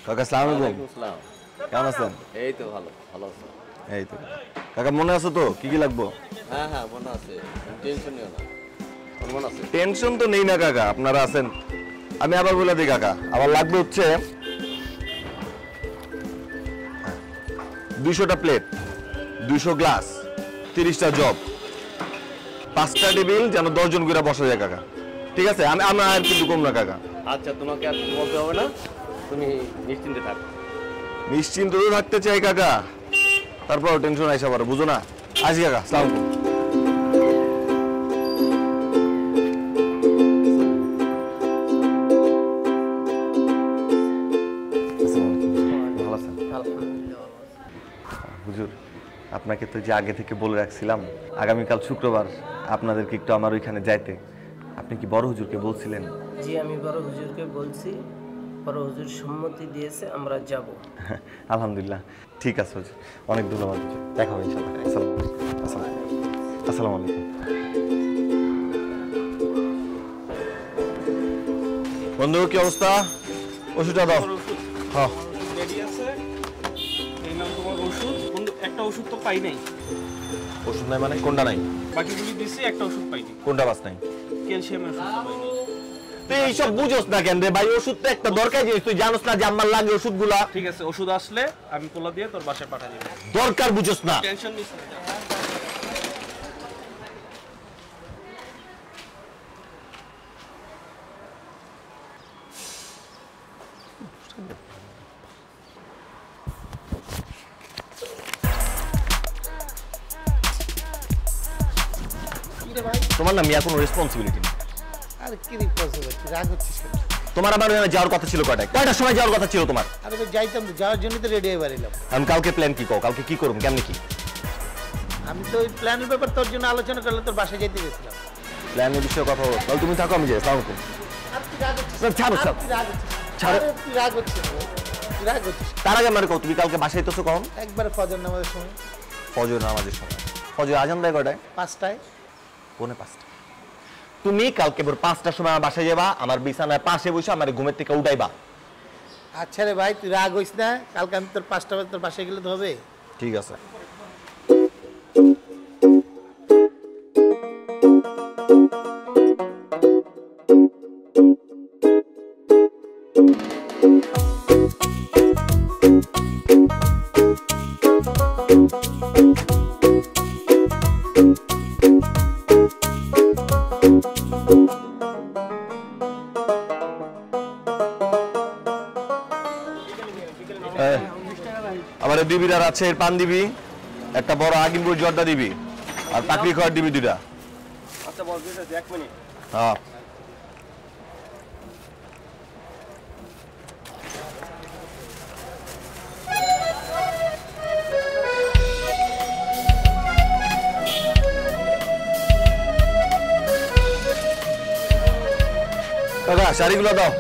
কাকা আসসালামু আলাইকুম। আসসালাম। কেমন আছেন? এই তো ভালো ভালো আছি। এই তো কাকা মনে আছে তো কি কি লাগবে? হ্যাঁ হ্যাঁ মনে আছে, টেনশন নিও না, মনে আছে। টেনশন তো নেই না কাকা, আপনারা আছেন। আমি আবার বলে দিই কাকা, আবার লাগবে হচ্ছে 200টা প্লেট, 200 গ্লাস, 30টা জব, 5টা টেবিল যেন 10 জন করে বসা যায় কাকা। ঠিক আছে? আমি আর কিন্তু কম না কাকা। আচ্ছা তোমাকে আর বলতে হবে না, তুমি নিশ্চিন্তে থাকো। নিশ্চিন্ত তো থাকতে চাই কাকা, তারপর টেনশন আইসা পারে, বুঝো না? আসি কাকা, আসসালামু আলাইকুম। ভালো আছেন? হুজুর, আপনাকে তো যে আগে থেকে বলে রাখছিলাম আগামীকাল শুক্রবার আপনাদেরকে একটু আমার ওইখানে যাইতে, আপনি কি বড় হুজুরকে বলছিলেন? জি আমি বড় হুজুরকে বলছি, বড় হুজুর সম্মতি দিয়েছে, আমরা যাব। আলহামদুলিল্লাহ, ঠিক আছে হুজুর, অনেক ধন্যবাদ হুজুর, দেখা হবে ইনশাআল্লাহ। আসসালামু আলাইকুম। আসসালামু আলাইকুম। বন্ধু কি অবস্থা? ওষুধটা দাও। হ্যাঁ রেডি আছে, এই নাম তোমার ওষুধ। বন্ধু একটা ওষুধ তো পাই নাই। ওষুধ নাই মানে কোনটা নাই? বাকিগুলি দিছি, একটা ওষুধ পাইনি। কোনটা বাস নাই? ক্যালসিয়ামের ওষুধ পাইনি। তুই এইসব বুঝোস না কেন রে ভাই? ওষুধ তো একটা দরকার জিনিস, তুই জানোস না যে আমার লাগে ওষুধগুলা? ঠিক আছে, ওষুধ আসলে আমি পোলা দিয়ে তোর বাসায় পাঠিয়ে দেব। দরকার বুঝোস না। টেনশন নিস না। তোমার না মিয়া কোনো রেসপন্সিবিলিটি নেই। আরে কি রিপোর্ট রাগ হচ্ছিস কেন? তোমার আমার ওখানে যাওয়ার কথা ছিল কয়টার সময় যাওয়ার কথা ছিল তোমার? আরে তো যাইতাম তো, যাওয়ার জন্য তো রেডি হয়ে বাড়িলাম। আমি কালকে প্ল্যান কি কও, কালকে কি করুম, কেমনে কি? আমি তো ওই প্ল্যানের ব্যাপার তোর জন্য আলোচনা করলে তোর বাসায় যেতে গেছিলাম। প্ল্যানের বিষয়ে কথা বল, তাহলে তুমি থাকো, আমি যাই। আসসালামু আলাইকুম। আর তুই রাগ হচ্ছিস? না, ছাড়ো, ছাড়ো। তুই রাগ হচ্ছিস? ছাড়ো। আরে তুই রাগ হচ্ছিস? তুই রাগ হচ্ছিস? তার আগে আমার কও, তুমি কালকে বাসায় তো কখন? একবারে ফজর নামাজের সময়। ফজর নামাজের সময়? ফজর আজান দেয় কয়টায়? 5টায়। পৌনে 5টা। তুমি কালকে ভোর 5টার সময় আমার বাসায় যাবা, আমার বিছানায় পাশে বসে আমার ঘুমের থেকে উঠাইবা। আচ্ছা রে ভাই, তুই রাগ হইস না, কালকে আমি তোর 5টা বাজে তোর বাসায় গেলে তো হবে। ঠিক আছে। আমার দিবির আর আছে পান দিবি, একটা বড় আগিমপুর জর্দা দিবি, আর পাকড়ি খাওয়ার দিবি 2টা। আচ্ছা বল, ঠিক আছে, 1 মিনিট। হ্যাঁ কাকা, শাড়িগুলো দাও।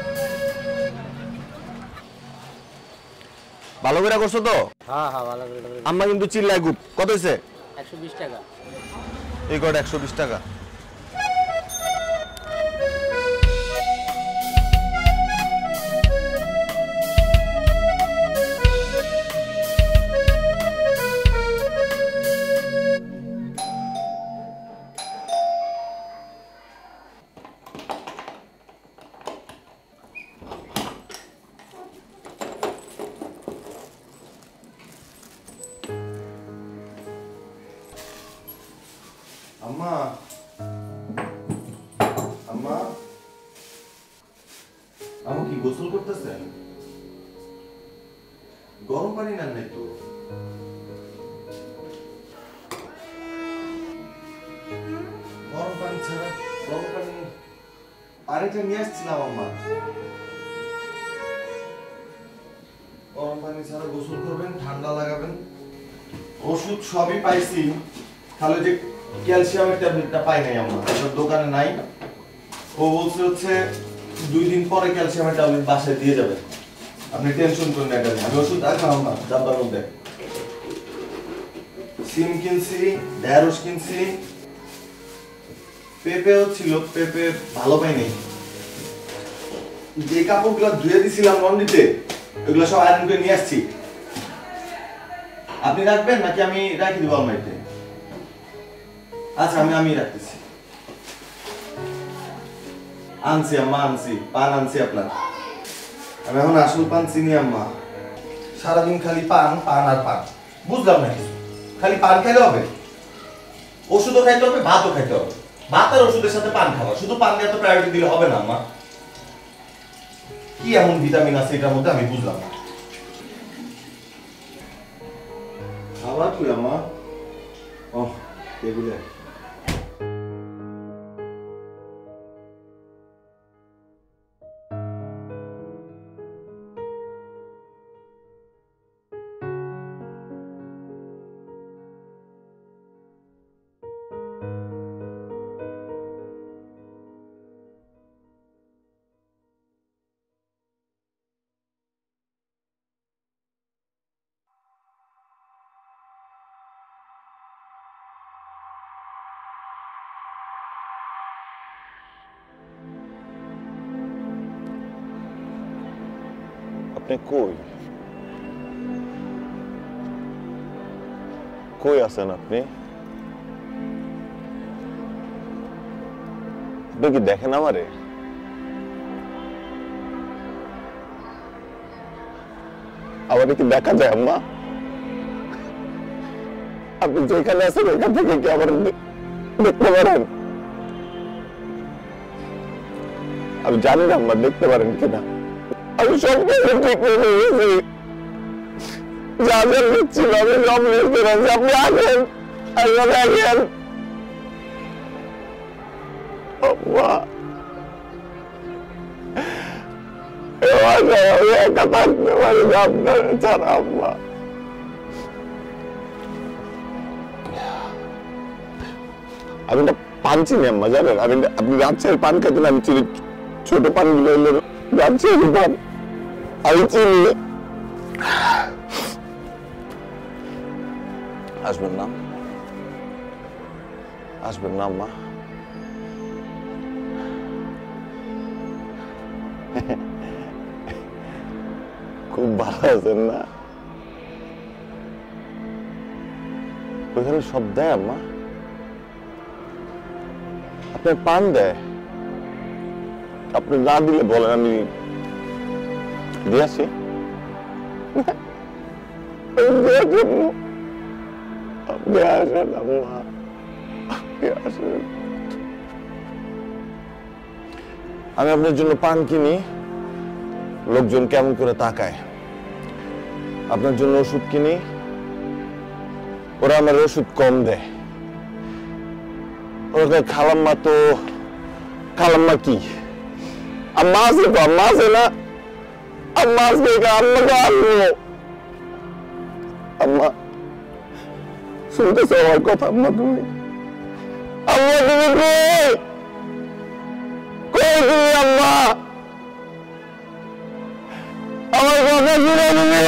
ভালো করে করছো তো? হ্যাঁ হ্যাঁ ভালো করে। আম্মা কিন্তু চিল্লাই গুপ। কত হয়েছে? 120 টাকা। এই কটা 120 টাকা। আম্মা, আম্মা, আম্মা কি গোসল করতেছেন? গরম পানি নেন নাই তো? গরম পানি ছাড়া, গরম পানি আরেকটা নিয়ে আসছিলাম আম্মা। গরম পানি ছাড়া গোসল করবেন, ঠান্ডা লাগাবেন। ওষুধ সবই পাইছি, তাহলে যে ক্যালসিয়ামের ট্যাবলেটটা পাই নাই আমরা, ওটার দোকানে নাই। ও বলছে হচ্ছে 2 দিন পরে ক্যালসিয়ামের ট্যাবলেট বাসায় দিয়ে যাবে, আপনি টেনশন করেন না। এটা আমি ওষুধ রাখলাম না ডাব্বার মধ্যে। সিম কিনছি, ঢেঁড়স কিনছি, পেঁপেও ছিল, পেঁপে ভালো পাই নাই। যে কাপড়গুলো ধুয়ে দিছিলাম লন্ড্রিতে এগুলো সব আয়রন করে নিয়ে আসছি। আপনি রাখবেন নাকি আমি রাখি দিব আলমারিতে? আচ্ছা আমি রাখতেছি। আনছি আম্মা, আনছি পান আনছি আপনার। আমি এখন আসল পান চিনি আম্মা। সারাদিন খালি পান পান আর পান, বুঝলাম না কিছু। খালি পান খাইলে হবে? ওষুধও খাইতে হবে, ভাতও খাইতে হবে। ভাত আর ওষুধের সাথে পান খাওয়া, শুধু পান নিয়ে এত প্রায়োরিটি দিলে হবে না আম্মা। কি এমন ভিটামিন আছে এটার মধ্যে আমি বুঝলাম না। খাবার কি আম্মা? ও টেবিলে। আপনি কই কই আছেন? আপনি আপনি কি দেখেন আমারে? আমারে কি দেখা যায় আম্মা? আপনি যেখানে আছেন ওইখান থেকে কি আমার দেখতে পারেন? আমি জানি না আম্মা দেখতে পারেন কিনা। আমি সব কিছু ঠিক করে নিয়েছি, যা যা নিচ্ছিল আমি সব নিতে পারছি। আপনি আসেন, আসলে আসেন। আমি একা থাকতে পারি না আপনার ছাড়া আম্মা। আমি না পান চিনি আম্মা, জানেন? আমি আপনি রাজশাহীর পান খেতেন, আমি চিনি ছোট পানগুলো হলো রাজশাহীর পান, আমি চিনি। আসবেন না, আসবেন না আম্মা। খুব ভালো আছেন না? ওইখানে সব দেয় আম্মা? আপনার পান দেয়? আপনি না দিলে বলেন, আমি দিয়ে আসি। আপনি আসেন আম্মা, আপনি আসেন। আমি আপনার জন্য পান কিনি, লোকজন কেমন করে তাকায়। আপনার জন্য ওষুধ কিনি, ওরা আমার ওষুধ কম দেয়। ওরা খালাম্মা, তো খালাম্মা কি আম্মা আছে? তো আম্মা আছে না? আম্মা আসবে, আম্মাকে আসবো। আম্মা শুনতেছো আমার কথা? আম্মা তুমি, আম্মা তুমি কই কই তুমি আম্মা? আমার কথা শুনে তুমি